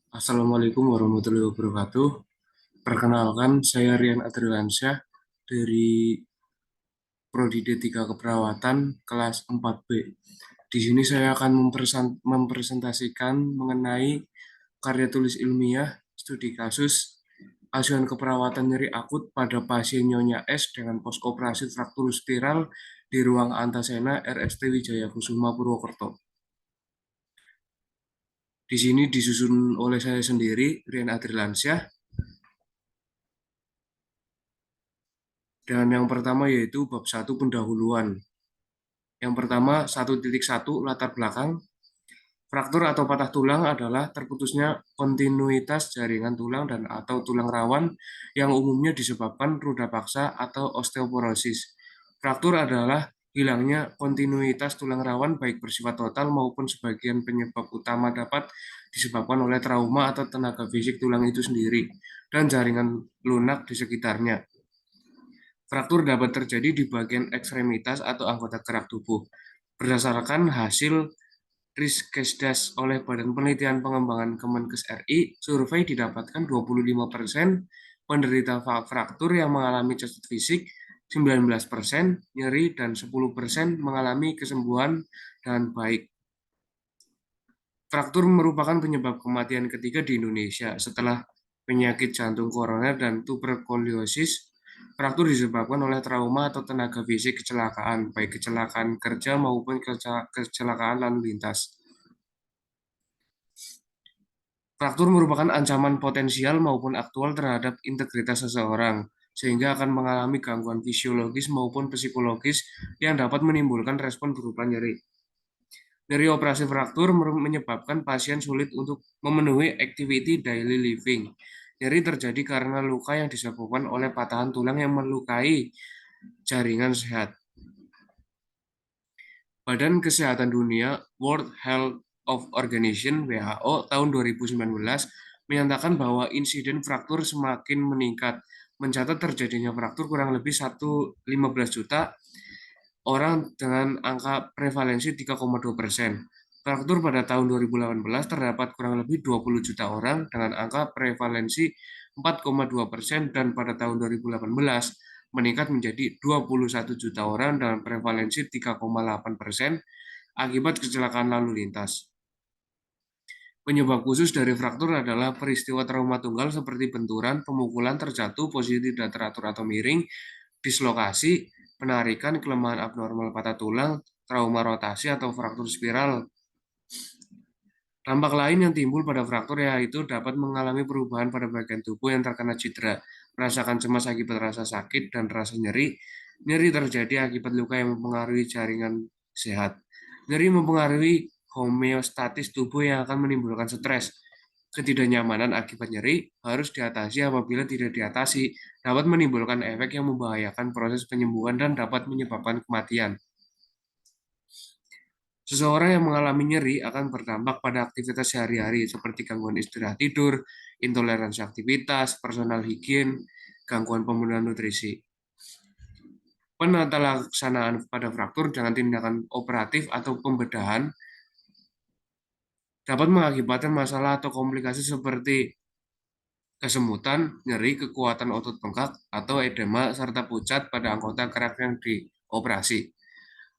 Assalamualaikum warahmatullahi wabarakatuh. Perkenalkan, saya Rian Adriansyah dari Prodi D3 Keperawatan kelas 4B. Di sini saya akan mempresentasikan mengenai karya tulis ilmiah studi kasus asuhan keperawatan nyeri akut pada pasien Nyonya S dengan postoperasi fraktur spiral di ruang Antasena RST Wijaya Kusuma Purwokerto. Di sini disusun oleh saya sendiri, Rian Adriansyah. Dan yang pertama yaitu bab 1 pendahuluan. Yang pertama 1.1 latar belakang. Fraktur atau patah tulang adalah terputusnya kontinuitas jaringan tulang dan atau tulang rawan yang umumnya disebabkan ruda paksa atau osteoporosis. Fraktur adalah hilangnya kontinuitas tulang rawan baik bersifat total maupun sebagian. Penyebab utama dapat disebabkan oleh trauma atau tenaga fisik tulang itu sendiri dan jaringan lunak di sekitarnya. Fraktur dapat terjadi di bagian ekstremitas atau anggota gerak tubuh. Berdasarkan hasil Riskesdas oleh Badan Penelitian Pengembangan Kemenkes RI, survei didapatkan 25% penderita fraktur yang mengalami cacat fisik, 19% nyeri, dan 10% mengalami kesembuhan dan baik. Fraktur merupakan penyebab kematian ketiga di Indonesia setelah penyakit jantung koroner dan tuberkulosis. Fraktur disebabkan oleh trauma atau tenaga fisik kecelakaan, baik kecelakaan kerja maupun kecelakaan lalu lintas. Fraktur merupakan ancaman potensial maupun aktual terhadap integritas seseorang, sehingga akan mengalami gangguan fisiologis maupun psikologis yang dapat menimbulkan respon berupa nyeri. Nyeri operasi fraktur menyebabkan pasien sulit untuk memenuhi activity daily living. Nyeri terjadi karena luka yang disebabkan oleh patahan tulang yang melukai jaringan sehat. Badan Kesehatan Dunia World Health Organization (WHO) tahun 2019 menyatakan bahwa insiden fraktur semakin meningkat, mencatat terjadinya fraktur kurang lebih 15 juta orang dengan angka prevalensi 3,2%. Fraktur pada tahun 2018 terdapat kurang lebih 20 juta orang dengan angka prevalensi 4,2% dan pada tahun 2018 meningkat menjadi 21 juta orang dengan prevalensi 3,8% akibat kecelakaan lalu lintas. Penyebab khusus dari fraktur adalah peristiwa trauma tunggal seperti benturan, pemukulan, terjatuh, posisi tidak teratur atau miring, dislokasi, penarikan, kelemahan abnormal patah tulang, trauma rotasi, atau fraktur spiral. Dampak lain yang timbul pada fraktur yaitu dapat mengalami perubahan pada bagian tubuh yang terkena cedera, merasakan cemas akibat rasa sakit dan rasa nyeri. Nyeri terjadi akibat luka yang mempengaruhi jaringan sehat. Nyeri mempengaruhi homeostatis tubuh yang akan menimbulkan stres. Ketidaknyamanan akibat nyeri harus diatasi. Apabila tidak diatasi, dapat menimbulkan efek yang membahayakan proses penyembuhan dan dapat menyebabkan kematian. Seseorang yang mengalami nyeri akan berdampak pada aktivitas sehari-hari seperti gangguan istirahat tidur, intoleransi aktivitas, personal higien, gangguan pemenuhan nutrisi. Penata laksanaan pada fraktur dengan tindakan operatif atau pembedahan dapat mengakibatkan masalah atau komplikasi seperti kesemutan, nyeri, kekuatan otot bengkak, atau edema, serta pucat pada anggota gerak yang dioperasi.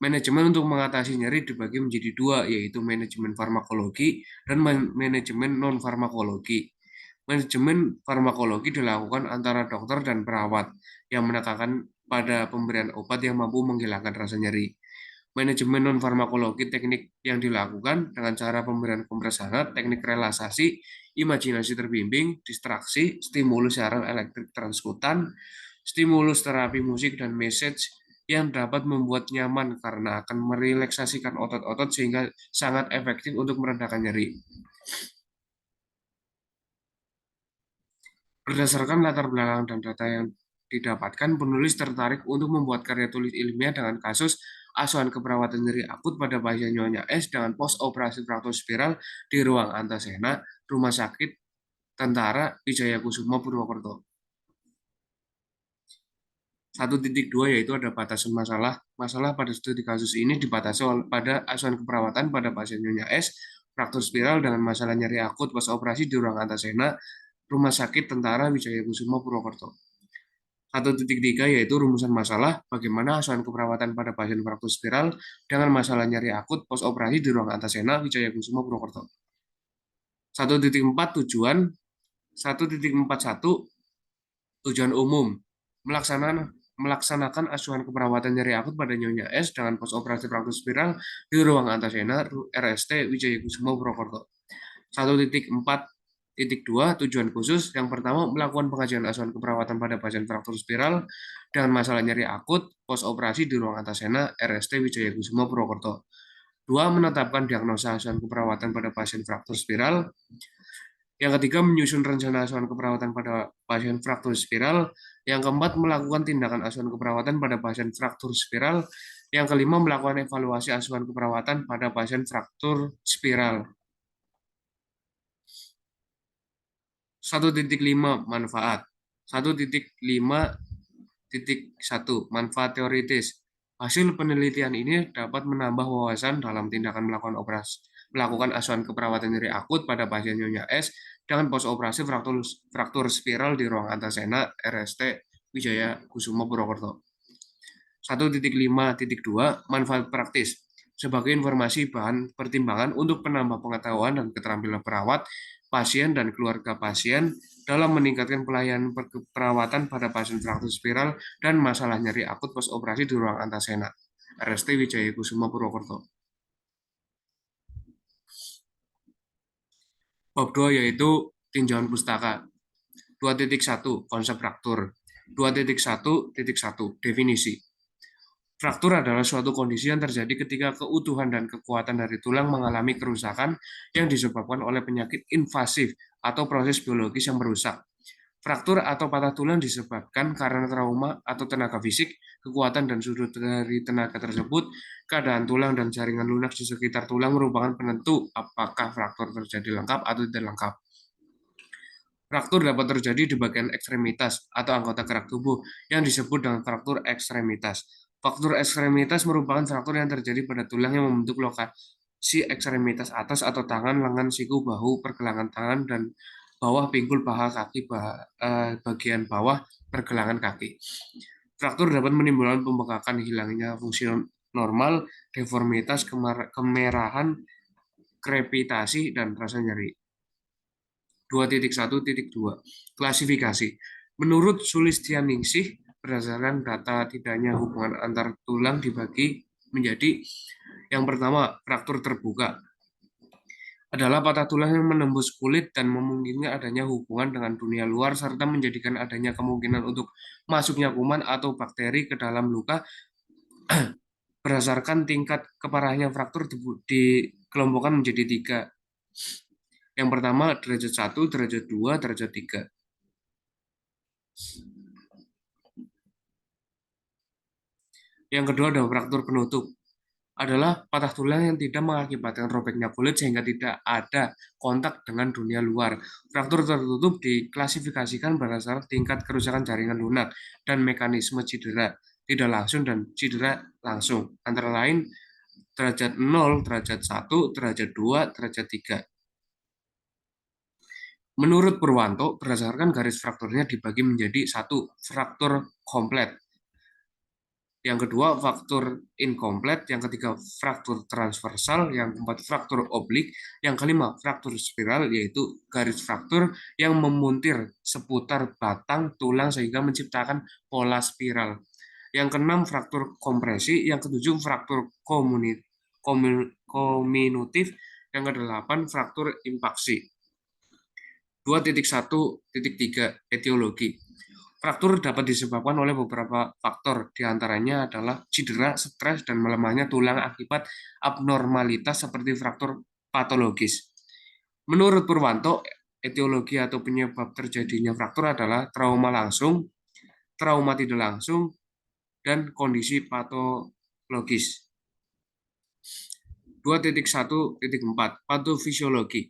Manajemen untuk mengatasi nyeri dibagi menjadi dua, yaitu manajemen farmakologi dan manajemen non-farmakologi. Manajemen farmakologi dilakukan antara dokter dan perawat yang menekankan pada pemberian obat yang mampu menghilangkan rasa nyeri. Manajemen non-farmakologi teknik yang dilakukan dengan cara pemberian kompres hangat, teknik relaksasi, imajinasi terbimbing, distraksi, stimulus siaran elektrik transkutan, stimulus terapi musik, dan message yang dapat membuat nyaman karena akan merelaksasikan otot-otot sehingga sangat efektif untuk meredakan nyeri. Berdasarkan latar belakang dan data yang didapatkan, penulis tertarik untuk membuat karya tulis ilmiah dengan kasus asuhan keperawatan nyeri akut pada pasien Nyonya S dengan post-operasi fraktur spiral di ruang Antasena, Rumah Sakit Tentara Wijaya Kusuma Purwokerto. 1.2 yaitu ada batasan masalah. Masalah pada studi kasus ini dibatasi pada asuhan keperawatan pada pasien Nyonya S fraktur spiral dengan masalah nyeri akut pas operasi di ruang antasena Rumah Sakit Tentara Wijaya Kusuma Purwokerto. 1.3 yaitu rumusan masalah bagaimana asuhan keperawatan pada pasien fraktur spiral dengan masalah nyeri akut pos operasi di ruang antasena Wijaya Kusuma Purwokerto. 1.4 tujuan 1.41 tujuan umum melaksanakan asuhan keperawatan nyeri akut pada Nyonya S dengan pos operasi fraktur spiral di ruang antasena RST Wijaya Kusuma Purwokerto. 1.4.2 tujuan khusus. Yang pertama, melakukan pengajian asuhan keperawatan pada pasien fraktur spiral dengan masalah nyeri akut pos operasi di ruang antasena RST Wijaya Kusuma Purwokerto. 2. Menetapkan diagnosa asuhan keperawatan pada pasien fraktur spiral. Yang ketiga, menyusun rencana asuhan keperawatan pada pasien fraktur spiral. Yang keempat, melakukan tindakan asuhan keperawatan pada pasien fraktur spiral. Yang kelima, melakukan evaluasi asuhan keperawatan pada pasien fraktur spiral. 1.5 manfaat. 1.5.1 manfaat teoritis. Hasil penelitian ini dapat menambah wawasan dalam tindakan melakukan asuhan keperawatan nyeri akut pada pasien Nyonya S dengan pos operasi fraktur spiral di ruang antasena RST Wijaya Kusuma Purwokerto. 1.5.2 manfaat praktis. Sebagai informasi bahan pertimbangan untuk penambah pengetahuan dan keterampilan perawat, pasien, dan keluarga pasien dalam meningkatkan pelayanan perawatan pada pasien fraktur spiral dan masalah nyeri akut pos operasi di ruang antasena RST Wijaya Kusuma Purwokerto. Bab 2 yaitu tinjauan pustaka. 2.1 konsep fraktur. 2.1.1 definisi. Fraktur adalah suatu kondisi yang terjadi ketika keutuhan dan kekuatan dari tulang mengalami kerusakan yang disebabkan oleh penyakit invasif atau proses biologis yang merusak. Fraktur atau patah tulang disebabkan karena trauma atau tenaga fisik, kekuatan dan sudut dari tenaga tersebut. Keadaan tulang dan jaringan lunak di sekitar tulang merupakan penentu apakah fraktur terjadi lengkap atau tidak lengkap. Fraktur dapat terjadi di bagian ekstremitas atau anggota gerak tubuh yang disebut dengan fraktur ekstremitas. Fraktur ekstremitas merupakan fraktur yang terjadi pada tulang yang membentuk lokasi ekstremitas atas atau tangan, lengan, siku, bahu, pergelangan tangan, dan bawah pinggul paha kaki bagian bawah pergelangan kaki. Fraktur dapat menimbulkan pembengkakan, hilangnya fungsi normal, deformitas, kemerahan, krepitasi, dan rasa nyeri. 2.1.2 Klasifikasi. Menurut Sulistianingsih, berdasarkan data tidaknya hubungan antar tulang dibagi menjadi yang pertama, fraktur terbuka adalah patah tulang yang menembus kulit dan memungkinkan adanya hubungan dengan dunia luar serta menjadikan adanya kemungkinan untuk masuknya kuman atau bakteri ke dalam luka. Berdasarkan tingkat keparahannya, fraktur dikelompokkan menjadi 3. Yang pertama, derajat 1, derajat 2, derajat 3. Yang kedua adalah fraktur penutup. Adalah patah tulang yang tidak mengakibatkan robeknya kulit sehingga tidak ada kontak dengan dunia luar. Fraktur tertutup diklasifikasikan berdasarkan tingkat kerusakan jaringan lunak dan mekanisme cedera tidak langsung dan cedera langsung. Antara lain derajat 0, derajat 1, derajat 2, derajat 3. Menurut Purwanto, berdasarkan garis frakturnya dibagi menjadi 1. Fraktur komplet. Yang kedua, fraktur inkomplet. Yang ketiga, fraktur transversal. Yang keempat, fraktur oblik. Yang kelima, fraktur spiral, yaitu garis fraktur yang memuntir seputar batang tulang sehingga menciptakan pola spiral. Yang keenam, fraktur kompresi. Yang ketujuh, fraktur kominutif. Yang kedelapan, fraktur impaksi. 2.1.3 Etiologi. Fraktur dapat disebabkan oleh beberapa faktor, diantaranya adalah cedera, stres, dan melemahnya tulang akibat abnormalitas seperti fraktur patologis. Menurut Purwanto, etiologi atau penyebab terjadinya fraktur adalah trauma langsung, trauma tidak langsung, dan kondisi patologis. 2.1.4 Patofisiologi.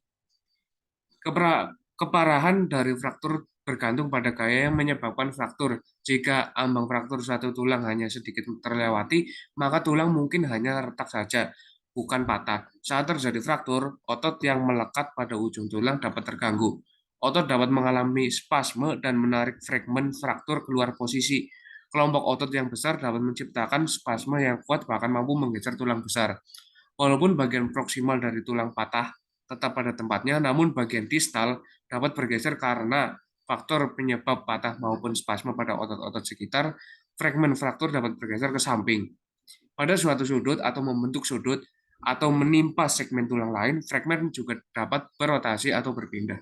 Keparahan dari fraktur bergantung pada gaya yang menyebabkan fraktur. Jika ambang fraktur suatu tulang hanya sedikit terlewati, maka tulang mungkin hanya retak saja. bukan patah. Saat terjadi fraktur, otot yang melekat pada ujung tulang dapat terganggu. Otot dapat mengalami spasme dan menarik fragmen fraktur keluar posisi. Kelompok otot yang besar dapat menciptakan spasme yang kuat bahkan mampu menggeser tulang besar. Walaupun bagian proksimal dari tulang patah tetap pada tempatnya, namun bagian distal dapat bergeser karena faktor penyebab patah maupun spasme pada otot-otot sekitar. Fragmen fraktur dapat bergeser ke samping pada suatu sudut atau membentuk sudut atau menimpa segmen tulang lain. Fragmen juga dapat berotasi atau berpindah.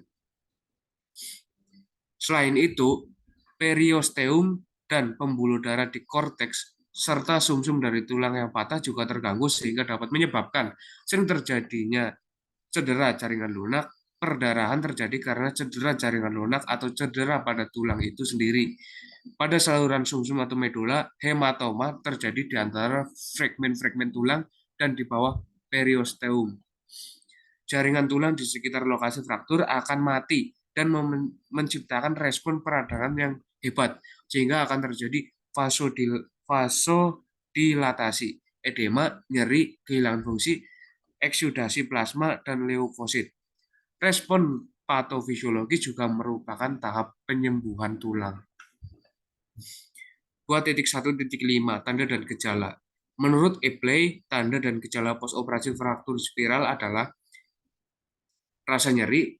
Selain itu, periosteum dan pembuluh darah di korteks serta sumsum dari tulang yang patah juga terganggu sehingga dapat menyebabkan sering terjadinya cedera jaringan lunak. Perdarahan terjadi karena cedera jaringan lunak atau cedera pada tulang itu sendiri. Pada saluran sumsum atau medula, hematoma terjadi di antara fragmen-fragmen tulang dan di bawah periosteum. Jaringan tulang di sekitar lokasi fraktur akan mati dan menciptakan respon peradangan yang hebat, sehingga akan terjadi vasodilatasi, edema, nyeri, kehilangan fungsi, eksudasi plasma, dan leukosit. Respon patofisiologis juga merupakan tahap penyembuhan tulang. 2.1.5 Tanda dan gejala. Menurut Epley, tanda dan gejala postoperasi fraktur spiral adalah rasa nyeri,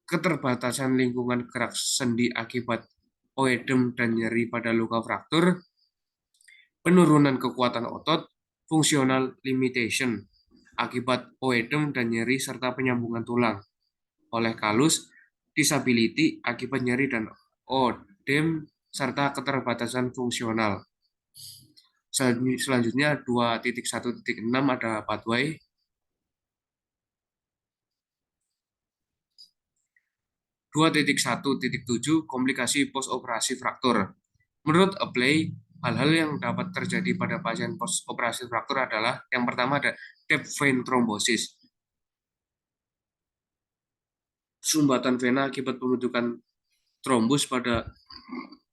keterbatasan lingkungan gerak sendi akibat oedem dan nyeri pada luka fraktur, penurunan kekuatan otot, functional limitation akibat oedem dan nyeri serta penyambungan tulang oleh kalus, disability akibat nyeri dan odem serta keterbatasan fungsional. Selanjutnya 2.1.6 ada pathway. 2.1.7 Komplikasi postoperasi fraktur. Menurut Apley, hal-hal yang dapat terjadi pada pasien postoperasi fraktur adalah yang pertama ada deep vein thrombosis. Sumbatan vena akibat pembentukan trombus pada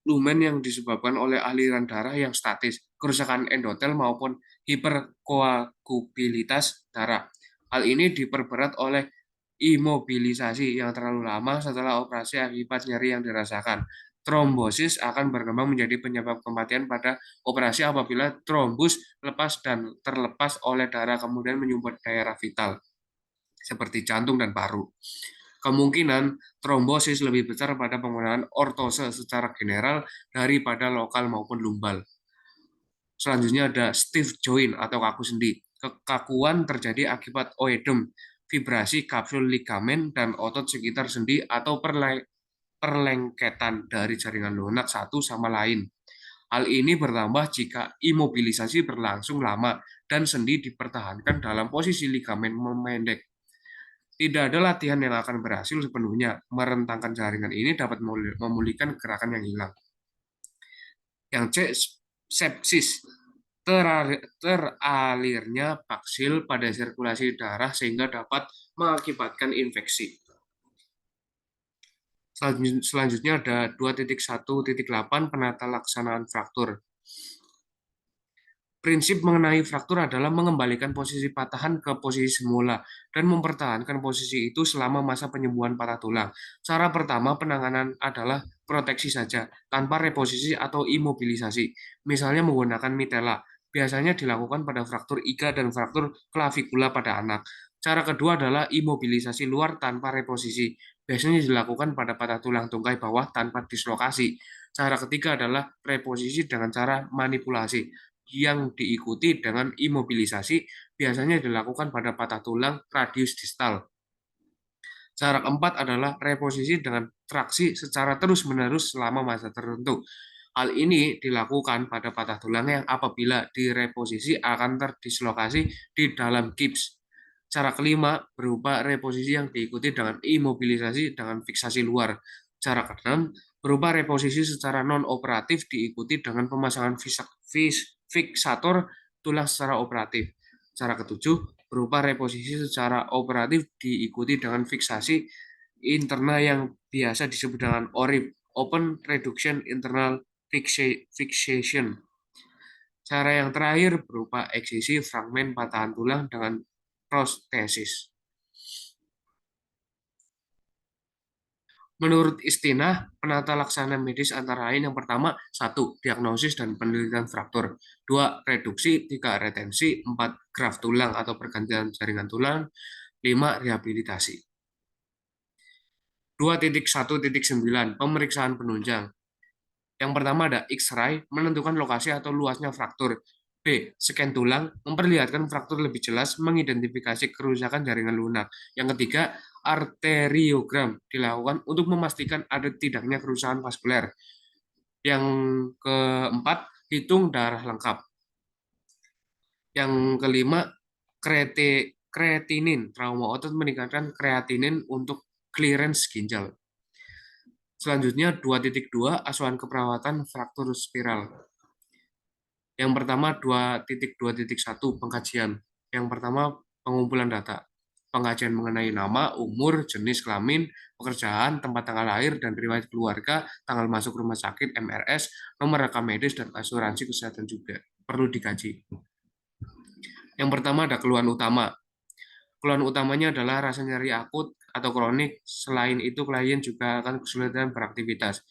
lumen yang disebabkan oleh aliran darah yang statis, kerusakan endotel maupun hiperkoagulabilitas darah. Hal ini diperberat oleh imobilisasi yang terlalu lama setelah operasi akibat nyeri yang dirasakan. Trombosis akan berkembang menjadi penyebab kematian pada operasi apabila trombus lepas dan terlepas oleh darah kemudian menyumbat daerah vital seperti jantung dan paru. Kemungkinan trombosis lebih besar pada penggunaan ortose secara general daripada lokal maupun lumbal. Selanjutnya ada stiff joint atau kaku sendi. Kekakuan terjadi akibat oedem, vibrasi kapsul ligamen dan otot sekitar sendi atau perlengketan dari jaringan lunak satu sama lain. Hal ini bertambah jika imobilisasi berlangsung lama dan sendi dipertahankan dalam posisi ligamen memendek. Tidak ada latihan yang akan berhasil sepenuhnya. Merentangkan jaringan ini dapat memulihkan gerakan yang hilang. Yang C, sepsis. Teralirnya baksil pada sirkulasi darah sehingga dapat mengakibatkan infeksi. Selanjutnya ada 2.1.8 penata laksanaan fraktur. Prinsip mengenai fraktur adalah mengembalikan posisi patahan ke posisi semula dan mempertahankan posisi itu selama masa penyembuhan patah tulang. Cara pertama penanganan adalah proteksi saja, tanpa reposisi atau imobilisasi. Misalnya menggunakan mitela, biasanya dilakukan pada fraktur iga dan fraktur klavikula pada anak. Cara kedua adalah imobilisasi luar tanpa reposisi, biasanya dilakukan pada patah tulang tungkai bawah tanpa dislokasi. Cara ketiga adalah reposisi dengan cara manipulasi yang diikuti dengan imobilisasi biasanya dilakukan pada patah tulang radius distal. Cara keempat adalah reposisi dengan traksi secara terus-menerus selama masa tertentu. Hal ini dilakukan pada patah tulang yang apabila direposisi akan terdislokasi di dalam gips. Cara kelima berupa reposisi yang diikuti dengan imobilisasi dengan fiksasi luar. Cara keenam berupa reposisi secara non-operatif diikuti dengan pemasangan fiksator tulang secara operatif. Cara ketujuh berupa reposisi secara operatif diikuti dengan fiksasi internal yang biasa disebut dengan ORIF, Open Reduction Internal Fixation. Cara yang terakhir berupa eksisi fragmen patahan tulang dengan prostesis. Menurut Istinah, penata laksana medis antara lain yang pertama, 1. Diagnosis dan penelitian fraktur. 2. Reduksi. 3. Retensi. 4. Graft tulang atau pergantian jaringan tulang. 5. Rehabilitasi. 2.1.9 Pemeriksaan penunjang. Yang pertama ada X-ray, menentukan lokasi atau luasnya fraktur. B. Scan tulang, memperlihatkan fraktur lebih jelas, mengidentifikasi kerusakan jaringan lunak. Yang ketiga, arteriogram, dilakukan untuk memastikan ada tidaknya kerusakan vaskuler. Yang keempat, hitung darah lengkap. Yang kelima, kreatinin, trauma otot meningkatkan kreatinin untuk clearance ginjal. Selanjutnya 2.2 asuhan keperawatan fraktur spiral. Yang pertama 2.2.1 pengkajian. Yang pertama pengumpulan data. Pengkajian mengenai nama, umur, jenis kelamin, pekerjaan, tempat tanggal lahir, dan riwayat keluarga, tanggal masuk rumah sakit, MRS, nomor rekam medis, dan asuransi kesehatan juga perlu dikaji. Yang pertama ada keluhan utama. Keluhan utamanya adalah rasa nyeri akut atau kronik. Selain itu, klien juga akan kesulitan beraktivitas.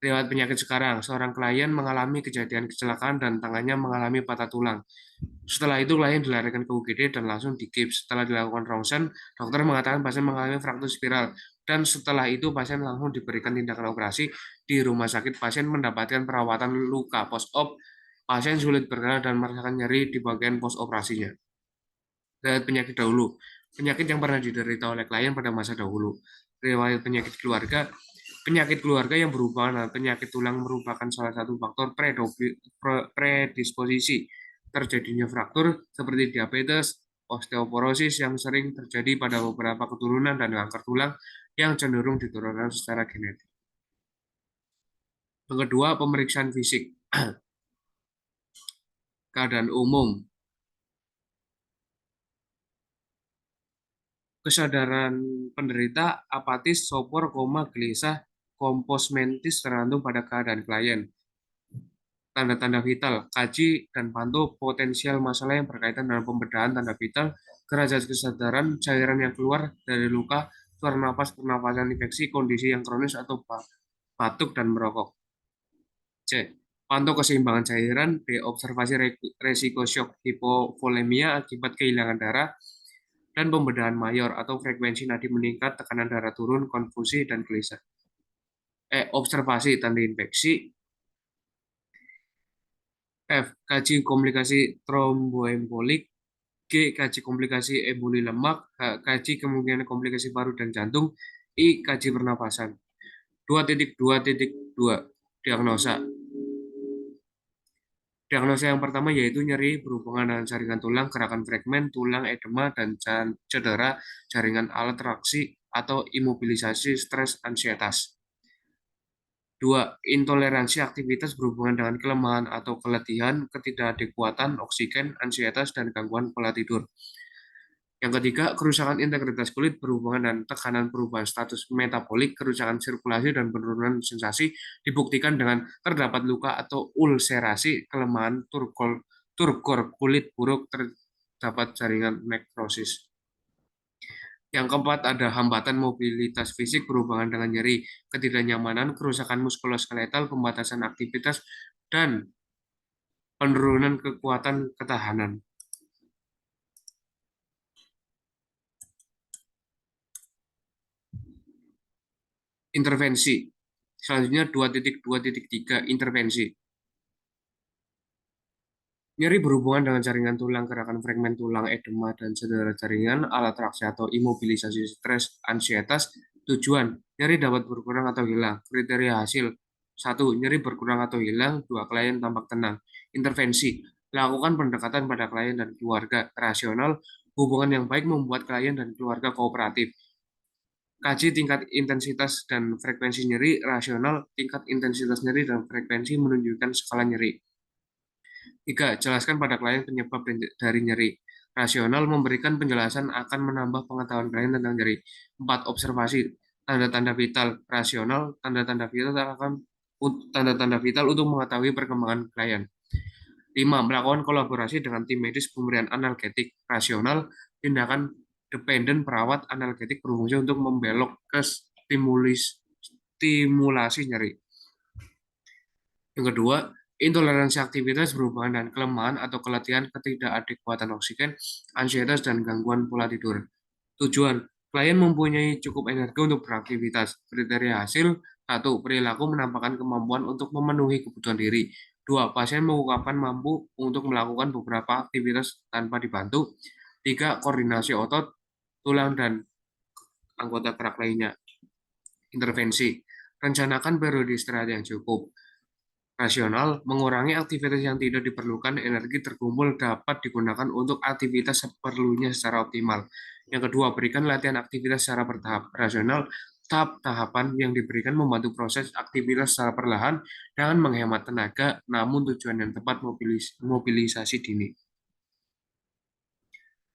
Riwayat penyakit sekarang, seorang klien mengalami kejadian kecelakaan dan tangannya mengalami patah tulang. Setelah itu, klien dilarikan ke UGD dan langsung digips. Setelah dilakukan ronsen, dokter mengatakan pasien mengalami fraktur spiral. Dan setelah itu, pasien langsung diberikan tindakan operasi. Di rumah sakit, pasien mendapatkan perawatan luka post-op. Pasien sulit bergerak dan merasakan nyeri di bagian post-operasinya. Riwayat penyakit dahulu. Penyakit yang pernah diderita oleh klien pada masa dahulu. Riwayat penyakit keluarga. Penyakit keluarga yang berhubungan dengan penyakit tulang merupakan salah satu faktor predisposisi terjadinya fraktur seperti diabetes, osteoporosis yang sering terjadi pada beberapa keturunan dan kanker tulang yang cenderung diturunkan secara genetik. Yang kedua, pemeriksaan fisik. Keadaan umum. Kesadaran penderita apatis, sopor, gelisah, kompos mentis tergantung pada keadaan klien. Tanda-tanda vital, kaji dan pantau potensial masalah yang berkaitan dengan pembedahan tanda vital, derajat kesadaran, cairan yang keluar dari luka, suara napas, pernapasan infeksi, kondisi yang kronis atau batuk dan merokok. C. Pantau keseimbangan cairan. B. Observasi resiko shock hipovolemia akibat kehilangan darah dan pembedahan mayor atau frekuensi nadi meningkat, tekanan darah turun, konfusi, dan gelisah. Observasi tanda infeksi. F. Kaji komplikasi tromboembolik. G. Kaji komplikasi emboli lemak. H. Kaji kemungkinan komplikasi paru dan jantung. I. Kaji pernapasan. 2.2.2 Diagnosa. Diagnosa yang pertama yaitu nyeri berhubungan dengan jaringan tulang, gerakan fragmen, tulang, edema, dan cedera jaringan alat traksi atau imobilisasi, stres, ansietas. 2. Intoleransi aktivitas berhubungan dengan kelemahan atau keletihan, ketidakadekuatan, oksigen, ansietas, dan gangguan pola tidur. Yang ketiga, kerusakan integritas kulit berhubungan dengan tekanan perubahan status metabolik, kerusakan sirkulasi, dan penurunan sensasi dibuktikan dengan terdapat luka atau ulserasi, kelemahan, turgor kulit buruk, terdapat jaringan nekrosis. Yang keempat ada hambatan mobilitas fisik berhubungan dengan nyeri, ketidaknyamanan, kerusakan muskuloskeletal, pembatasan aktivitas, dan penurunan kekuatan ketahanan. Intervensi. Selanjutnya 2.2.3 intervensi. Nyeri berhubungan dengan jaringan tulang, gerakan fragmen tulang, edema, dan cedera jaringan, alat traksi atau imobilisasi, stres, ansietas. Tujuan, nyeri dapat berkurang atau hilang. Kriteria hasil. 1. Nyeri berkurang atau hilang. 2. Klien tampak tenang. Intervensi. Lakukan pendekatan pada klien dan keluarga. Rasional. Hubungan yang baik membuat klien dan keluarga kooperatif. Kaji tingkat intensitas dan frekuensi nyeri. Rasional. Tingkat intensitas nyeri dan frekuensi menunjukkan skala nyeri. 3. Jelaskan pada klien penyebab dari nyeri. Rasional memberikan penjelasan akan menambah pengetahuan klien tentang nyeri. 4. Observasi tanda-tanda vital. Rasional tanda-tanda vital untuk mengetahui perkembangan klien. 5. Melakukan kolaborasi dengan tim medis pemberian analgetik rasional. Tindakan dependen perawat analgetik berfungsi untuk membelok ke stimulasi nyeri. Yang kedua, intoleransi aktivitas berhubungan dengan kelemahan atau keletihan, ketidakadekuatan oksigen, ansietas, dan gangguan pola tidur. Tujuan, klien mempunyai cukup energi untuk beraktivitas. Kriteria hasil, 1. Perilaku menampakkan kemampuan untuk memenuhi kebutuhan diri. 2. Pasien mengungkapkan mampu untuk melakukan beberapa aktivitas tanpa dibantu. 3. Koordinasi otot, tulang, dan anggota gerak lainnya. Intervensi, rencanakan periode istirahat yang cukup. Rasional, mengurangi aktivitas yang tidak diperlukan, energi terkumpul dapat digunakan untuk aktivitas seperlunya secara optimal. Yang kedua, berikan latihan aktivitas secara bertahap. Rasional, tahap-tahapan yang diberikan membantu proses aktivitas secara perlahan dengan menghemat tenaga, namun tujuan yang tepat mobilisasi dini.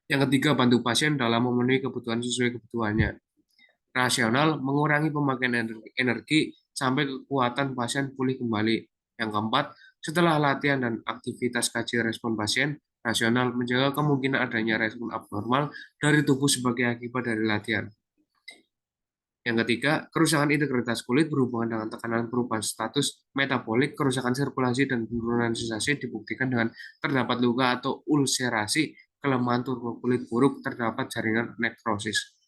Yang ketiga, bantu pasien dalam memenuhi kebutuhan sesuai kebutuhannya. Rasional, mengurangi pemakaian energi sampai kekuatan pasien pulih kembali. Yang keempat, setelah latihan dan aktivitas kaji respon pasien, rasional menjaga kemungkinan adanya respon abnormal dari tubuh sebagai akibat dari latihan. Yang ketiga, kerusakan integritas kulit berhubungan dengan tekanan perubahan status metabolik, kerusakan sirkulasi, dan penurunan sensasi dibuktikan dengan terdapat luka atau ulserasi, kelemahan turbo kulit buruk, terdapat jaringan nekrosis.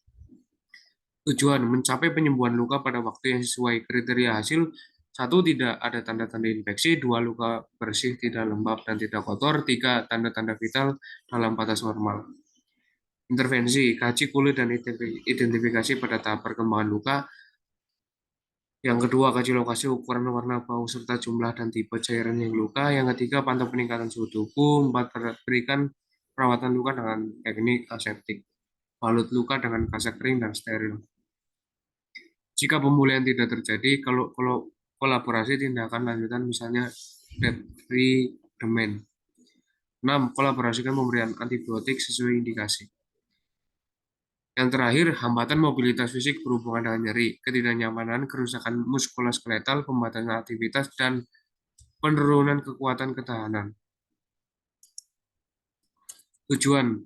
Tujuan, mencapai penyembuhan luka pada waktu yang sesuai. Kriteria hasil, 1. Tidak ada tanda-tanda infeksi. 2. Luka bersih, tidak lembab, dan tidak kotor. 3. Tanda-tanda vital dalam batas normal. Intervensi, kaji kulit dan identifikasi pada tahap perkembangan luka. Yang kedua, kaji lokasi, ukuran, warna, bau, serta jumlah dan tipe cairan yang luka. Yang ketiga, pantau peningkatan suhu tubuh. 4. Berikan perawatan luka dengan teknik aseptik. Balut luka dengan kasa kering dan steril. Jika pemulihan tidak terjadi, kalau kolaborasi tindakan lanjutan misalnya debridement. 6. Kolaborasikan pemberian antibiotik sesuai indikasi. Yang terakhir, hambatan mobilitas fisik berhubungan dengan nyeri, ketidaknyamanan, kerusakan muskuloskeletal, pembatasan aktivitas, dan penurunan kekuatan ketahanan. Tujuan,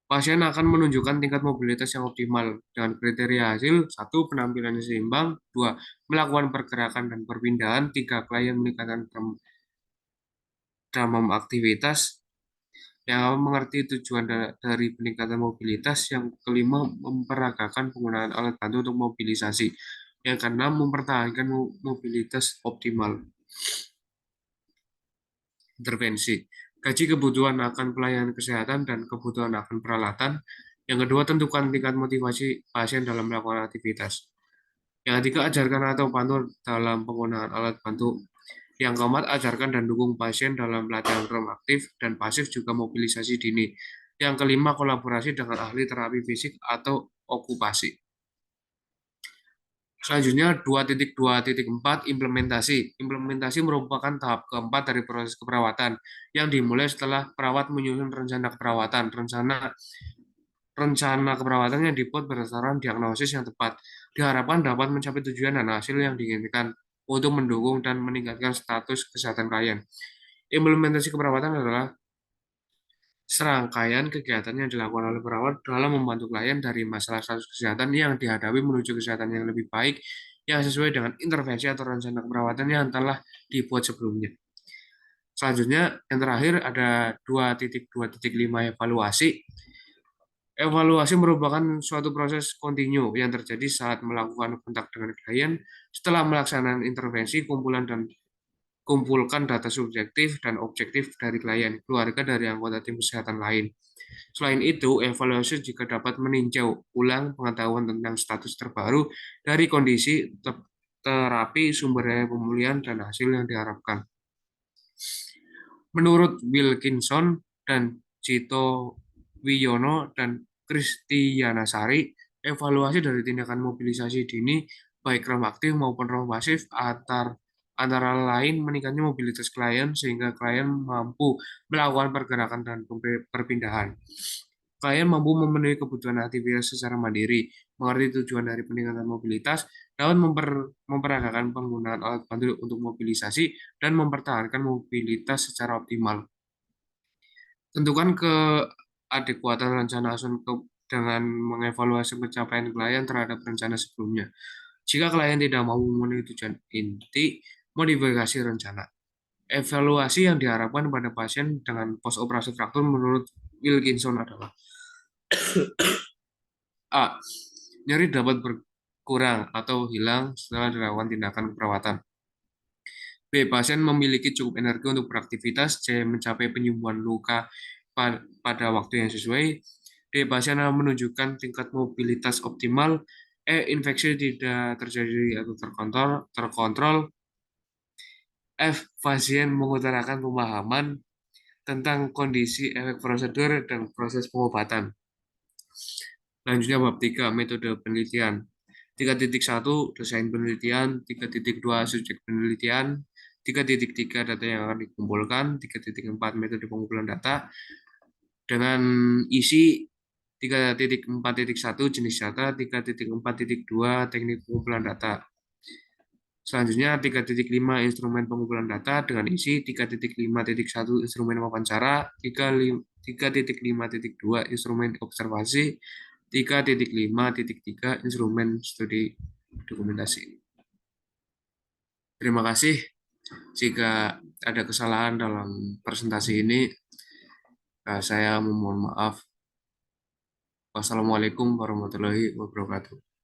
pasien akan menunjukkan tingkat mobilitas yang optimal dengan kriteria hasil. 1. Penampilan seimbang. 2. Melakukan pergerakan dan perpindahan. 3. Klien meningkatkan damam aktivitas. Yang mengerti tujuan dari peningkatan mobilitas. Yang kelima, memperagakan penggunaan alat bantu untuk mobilisasi. Yang keenam, mempertahankan mobilitas optimal. Intervensi, kaji kebutuhan akan pelayanan kesehatan dan kebutuhan akan peralatan. Yang kedua, tentukan tingkat motivasi pasien dalam melakukan aktivitas. Yang ketiga, ajarkan atau bantu dalam penggunaan alat bantu. Yang keempat, ajarkan dan dukung pasien dalam latihan aktif dan pasif juga mobilisasi dini. Yang kelima, kolaborasi dengan ahli terapi fisik atau okupasi. Selanjutnya 2.2.4 implementasi. Implementasi merupakan tahap keempat dari proses keperawatan yang dimulai setelah perawat menyusun rencana keperawatan. Rencana keperawatan yang dibuat berdasarkan diagnosis yang tepat diharapkan dapat mencapai tujuan dan hasil yang diinginkan untuk mendukung dan meningkatkan status kesehatan klien. Implementasi keperawatan adalah serangkaian kegiatan yang dilakukan oleh perawat dalam membantu klien dari masalah status kesehatan yang dihadapi menuju kesehatan yang lebih baik yang sesuai dengan intervensi atau rencana keperawatan yang telah dibuat sebelumnya. Selanjutnya, yang terakhir ada 2.2.5 evaluasi. Evaluasi merupakan suatu proses kontinu yang terjadi saat melakukan kontak dengan klien setelah melaksanakan intervensi, kumpulkan data subjektif dan objektif dari klien, keluarga, dari anggota tim kesehatan lain. Selain itu, evaluasi juga dapat meninjau ulang pengetahuan tentang status terbaru dari kondisi terapi, sumber daya pemulihan, dan hasil yang diharapkan. Menurut Wilkinson dan Cito Wiyono dan Kristianasari, evaluasi dari tindakan mobilisasi dini, baik rem aktif maupun rem pasif, antara lain meningkatnya mobilitas klien sehingga klien mampu melakukan pergerakan dan perpindahan. Klien mampu memenuhi kebutuhan aktivitas secara mandiri, mengerti tujuan dari peningkatan mobilitas, dapat memperagakan penggunaan alat bantu untuk mobilisasi, dan mempertahankan mobilitas secara optimal. Tentukan keadekuatan rencana asuhan dengan mengevaluasi pencapaian klien terhadap rencana sebelumnya. Jika klien tidak mau memenuhi tujuan inti, modifikasi rencana. Evaluasi yang diharapkan pada pasien dengan post operasi fraktur menurut Wilkinson adalah: A. Nyeri dapat berkurang atau hilang setelah dilakukan tindakan perawatan. B. Pasien memiliki cukup energi untuk beraktivitas. C. Mencapai penyembuhan luka pada waktu yang sesuai. D. Pasien menunjukkan tingkat mobilitas optimal. E. Infeksi tidak terjadi atau terkontrol. F. Pasien mengutarakan pemahaman tentang kondisi, efek prosedur, dan proses pengobatan. Selanjutnya bab 3, metode penelitian. 3.1 desain penelitian, 3.2 subjek penelitian, 3.3 data yang akan dikumpulkan, 3.4 metode pengumpulan data dengan isi 3.4.1 jenis data, 3.4.2 teknik pengumpulan data. Selanjutnya 3.5 instrumen pengumpulan data dengan isi 3.5.1 instrumen wawancara, 3.5.2 instrumen observasi, 3.5.3 instrumen studi dokumentasi. Terima kasih. Jika ada kesalahan dalam presentasi ini, saya memohon maaf. Wassalamualaikum warahmatullahi wabarakatuh.